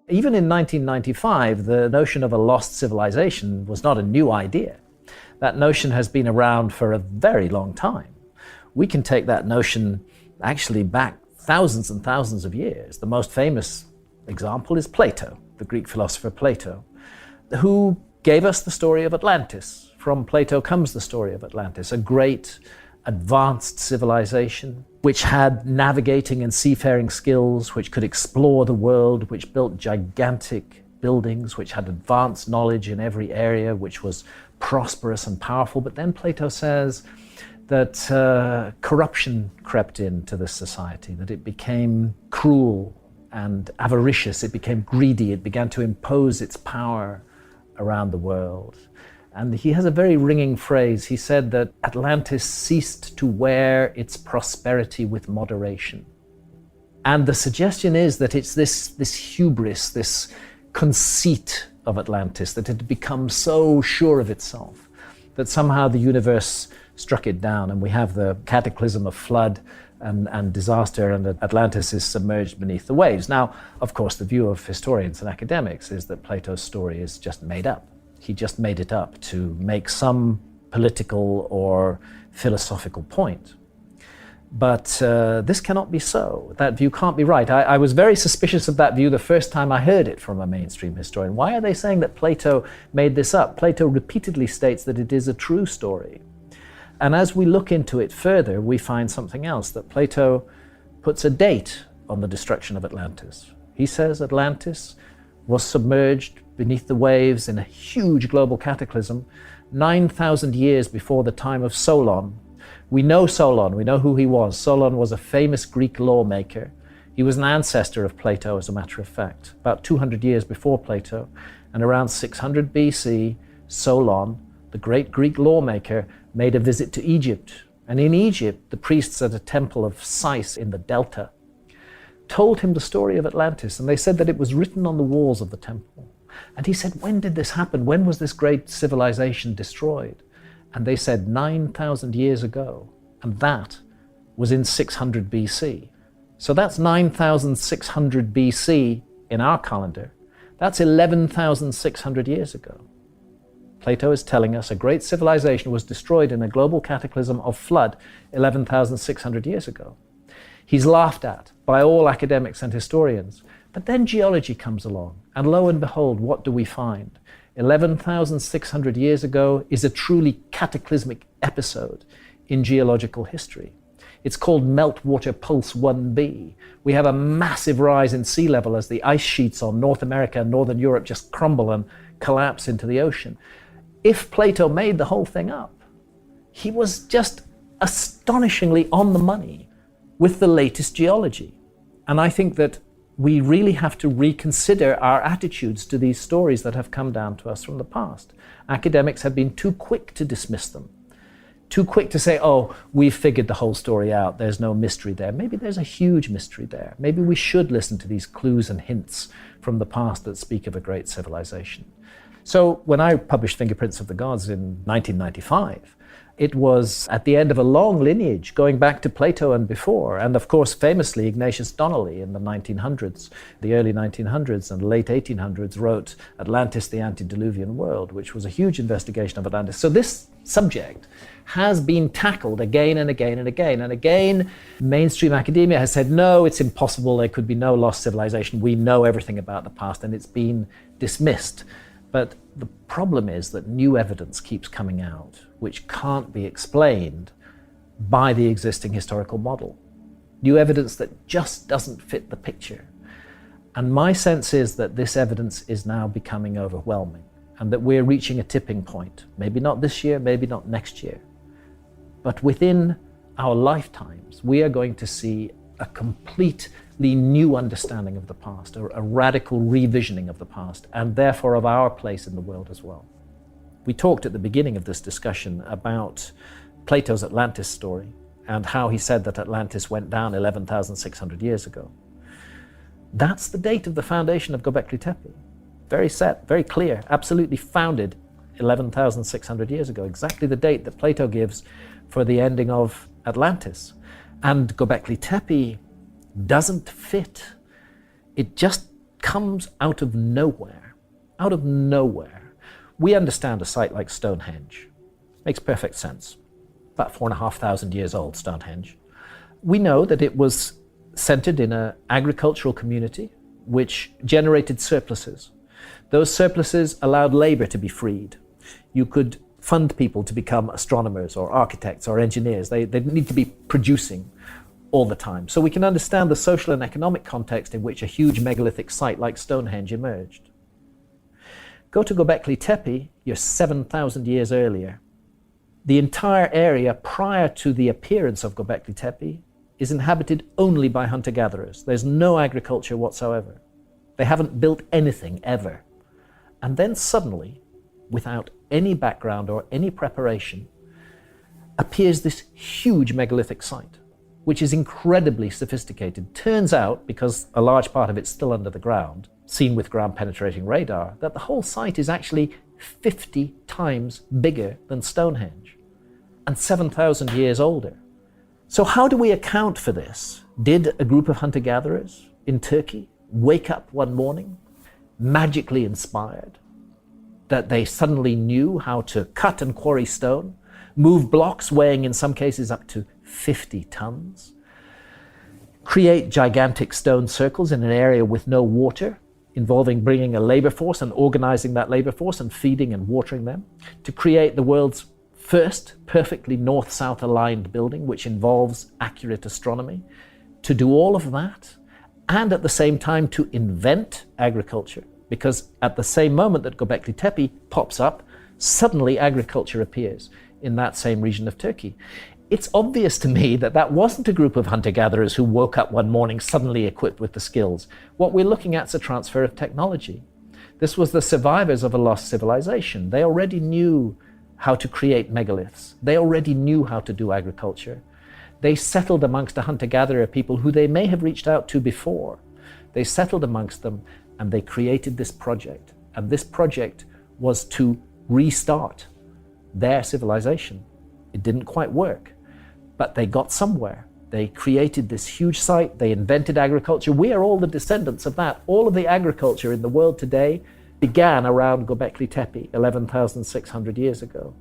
Even in 1995, the notion of a lost civilization was not a new idea. That notion has been around for a very long time. We can take that notion actually back thousands and thousands of years. The most famous example is Plato, the Greek philosopher Plato, who gave us the story of Atlantis. From Plato comes the story of Atlantis, a great advanced civilization which had navigating and seafaring skills, which could explore the world, which built gigantic buildings, which had advanced knowledge in every area, which was prosperous and powerful. But then Plato says that corruption crept into this society, that it became cruel and avaricious, it became greedy, it began to impose its power around the world. And he has a very ringing phrase. He said that Atlantis ceased to wear its prosperity with moderation. And the suggestion is that it's this hubris, this conceit of Atlantis, that it had become so sure of itself that somehow the universe struck it down, and we have the cataclysm of flood and disaster, and Atlantis is submerged beneath the waves. Now, of course, the view of historians and academics is that Plato's story is just made up. He just made it up to make some political or philosophical point. But this cannot be so. That view can't be right. I was very suspicious of that view the first time I heard it from a mainstream historian. Why are they saying that Plato made this up? Plato repeatedly states that it is a true story. And as we look into it further, we find something else, that Plato puts a date on the destruction of Atlantis. He says Atlantis was submerged beneath the waves in a huge global cataclysm 9,000 years before the time of Solon. We know Solon, we know who he was. Solon was a famous Greek lawmaker. He was an ancestor of Plato, as a matter of fact, about 200 years before Plato. And around 600 BC, Solon, the great Greek lawmaker, made a visit to Egypt. And in Egypt, the priests at a temple of Sais in the Delta told him the story of Atlantis, and they said that it was written on the walls of the temple. And he said, when did this happen? When was this great civilization destroyed? And they said 9,000 years ago, and that was in 600 BC. So that's 9,600 BC in our calendar. That's 11,600 years ago. Plato is telling us a great civilization was destroyed in a global cataclysm of flood 11,600 years ago. He's laughed at by all academics and historians. But then geology comes along, and lo and behold, what do we find? 11,600 years ago is a truly cataclysmic episode in geological history. It's called Meltwater Pulse 1b. We have a massive rise in sea level as the ice sheets on North America and Northern Europe just crumble and collapse into the ocean. If Plato made the whole thing up, he was just astonishingly on the money with the latest geology. And I think that we really have to reconsider our attitudes to these stories that have come down to us from the past. Academics have been too quick to dismiss them, too quick to say, oh, we've figured the whole story out, there's no mystery there. Maybe there's a huge mystery there. Maybe we should listen to these clues and hints from the past that speak of a great civilization. So when I published Fingerprints of the Gods in 1995, it was at the end of a long lineage going back to Plato and before, and of course famously Ignatius Donnelly in the 1900s, the early 1900s and late 1800s wrote Atlantis, the Antediluvian World, which was a huge investigation of Atlantis. So this subject has been tackled again and again and again. And again, mainstream academia has said, no, it's impossible, there could be no lost civilization, we know everything about the past, and it's been dismissed. But the problem is that new evidence keeps coming out, which can't be explained by the existing historical model. New evidence that just doesn't fit the picture. And my sense is that this evidence is now becoming overwhelming, and that we're reaching a tipping point. Maybe not this year, maybe not next year. But within our lifetimes, we are going to see a completely new understanding of the past, a radical revisioning of the past, and therefore of our place in the world as well. We talked at the beginning of this discussion about Plato's Atlantis story and how he said that Atlantis went down 11,600 years ago. That's the date of the foundation of Göbekli Tepe. Very set, very clear, absolutely founded 11,600 years ago, exactly the date that Plato gives for the ending of Atlantis. And Göbekli Tepe doesn't fit. It just comes out of nowhere. Out of nowhere. We understand a site like Stonehenge. Makes perfect sense. About 4,500 years old, Stonehenge. We know that it was centered in an agricultural community which generated surpluses. Those surpluses allowed labor to be freed. You could fund people to become astronomers or architects or engineers. They didn't need to be producing all the time. So we can understand the social and economic context in which a huge megalithic site like Stonehenge emerged. Go to Göbekli Tepe, you're 7,000 years earlier. The entire area prior to the appearance of Göbekli Tepe is inhabited only by hunter-gatherers. There's no agriculture whatsoever. They haven't built anything ever. And then suddenly, without any background or any preparation, appears this huge megalithic site, which is incredibly sophisticated. Turns out, because a large part of it's still under the ground, seen with ground-penetrating radar, that the whole site is actually 50 times bigger than Stonehenge and 7,000 years older. So how do we account for this? Did a group of hunter-gatherers in Turkey wake up one morning, magically inspired, that they suddenly knew how to cut and quarry stone, move blocks weighing in some cases up to 50 tons, create gigantic stone circles in an area with no water, involving bringing a labor force and organizing that labor force and feeding and watering them, to create the world's first perfectly north-south aligned building, which involves accurate astronomy, to do all of that, and at the same time to invent agriculture. Because at the same moment that Göbekli Tepe pops up, suddenly agriculture appears in that same region of Turkey. It's obvious to me that that wasn't a group of hunter-gatherers who woke up one morning suddenly equipped with the skills. What we're looking at is a transfer of technology. This was the survivors of a lost civilization. They already knew how to create megaliths. They already knew how to do agriculture. They settled amongst a hunter-gatherer people who they may have reached out to before. They settled amongst them and they created this project. And this project was to restart their civilization. It didn't quite work, but they got somewhere. They created this huge site. They invented agriculture. We are all the descendants of that. All of the agriculture in the world today began around Göbekli Tepe 11,600 years ago.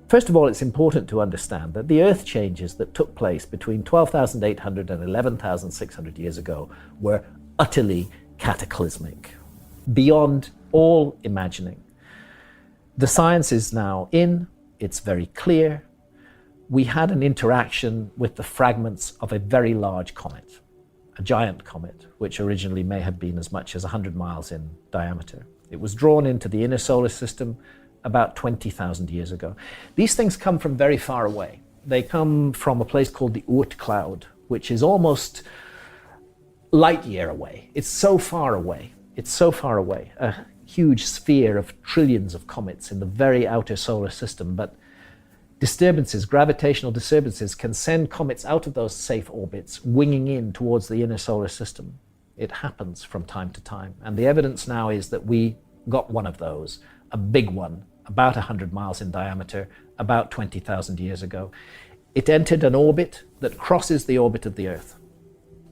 First of all, it's important to understand that the earth changes that took place between 12,800 and 11,600 years ago were utterly cataclysmic, beyond all imagining. The science is now in, it's very clear. We had an interaction with the fragments of a very large comet, a giant comet, which originally may have been as much as 100 miles in diameter. It was drawn into the inner solar system about 20,000 years ago. These things come from very far away. They come from a place called the Oort cloud, which is almost light year away. It's so far away. It's so far away. A huge sphere of trillions of comets in the very outer solar system. But disturbances, gravitational disturbances, can send comets out of those safe orbits, winging in towards the inner solar system. It happens from time to time. And the evidence now is that we got one of those, a big one, about 100 miles in diameter, about 20,000 years ago. It entered an orbit that crosses the orbit of the Earth.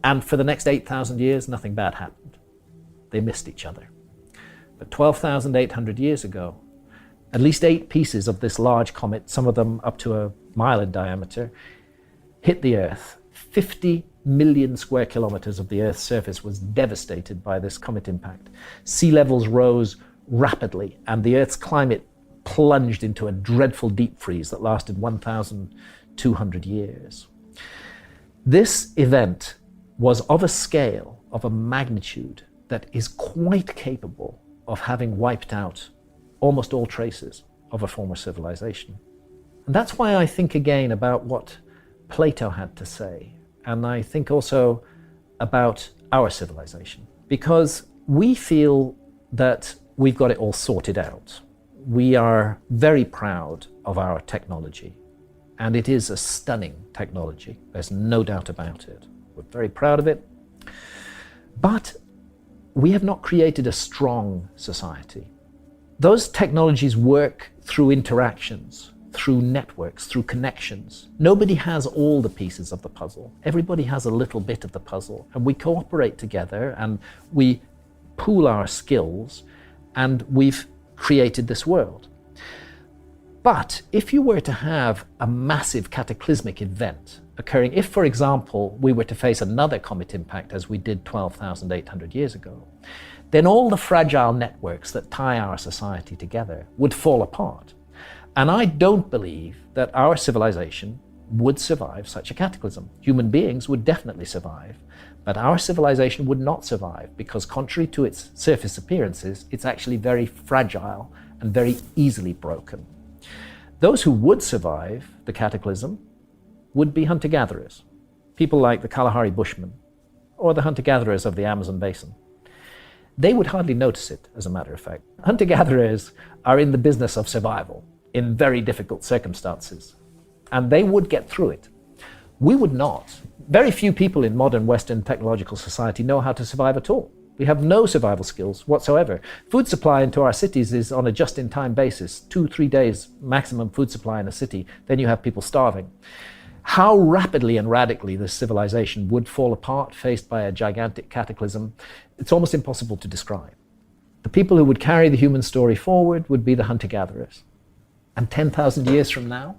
And for the next 8,000 years, nothing bad happened. They missed each other. But 12,800 years ago, at least 8 pieces of this large comet, some of them up to a mile in diameter, hit the Earth. 50 million square kilometers of the Earth's surface was devastated by this comet impact. Sea levels rose rapidly, and the Earth's climate plunged into a dreadful deep freeze that lasted 1,200 years. This event was of a scale, of a magnitude, that is quite capable of having wiped out almost all traces of a former civilization. And that's why I think again about what Plato had to say, and I think also about our civilization, because we feel that we've got it all sorted out. We are very proud of our technology, and it is a stunning technology. There's no doubt about it. We're very proud of it. But we have not created a strong society. Those technologies work through interactions, through networks, through connections. Nobody has all the pieces of the puzzle. Everybody has a little bit of the puzzle, and we cooperate together and we pool our skills, and we've created this world. But if you were to have a massive cataclysmic event occurring, if, for example, we were to face another comet impact as we did 12,800 years ago, then all the fragile networks that tie our society together would fall apart. And I don't believe that our civilization would survive such a cataclysm. Human beings would definitely survive, but our civilization would not survive because, contrary to its surface appearances, it's actually very fragile and very easily broken. Those who would survive the cataclysm would be hunter-gatherers, people like the Kalahari Bushmen or the hunter-gatherers of the Amazon basin. They would hardly notice it, as a matter of fact. Hunter-gatherers are in the business of survival in very difficult circumstances, and they would get through it. We would not. Very few people in modern Western technological society know how to survive at all. We have no survival skills whatsoever. Food supply into our cities is on a just-in-time basis, 2-3 days maximum food supply in a city, then you have people starving. How rapidly and radically this civilization would fall apart faced by a gigantic cataclysm, it's almost impossible to describe. The people who would carry the human story forward would be the hunter-gatherers. And 10,000 years from now,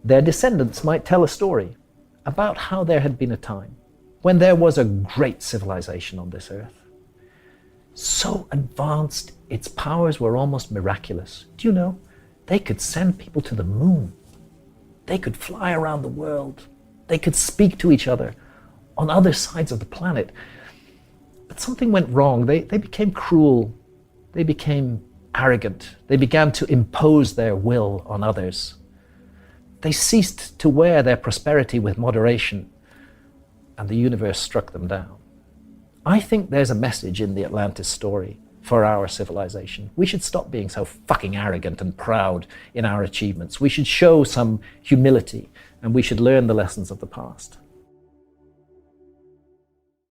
their descendants might tell a story about how there had been a time when there was a great civilization on this earth. So advanced, its powers were almost miraculous. Do you know, they could send people to the moon. They could fly around the world. They could speak to each other on other sides of the planet. But something went wrong. They became cruel. They became arrogant. They began to impose their will on others. They ceased to wear their prosperity with moderation, and the universe struck them down. I think there's a message in the Atlantis story for our civilization. We should stop being so fucking arrogant and proud in our achievements. We should show some humility, and we should learn the lessons of the past.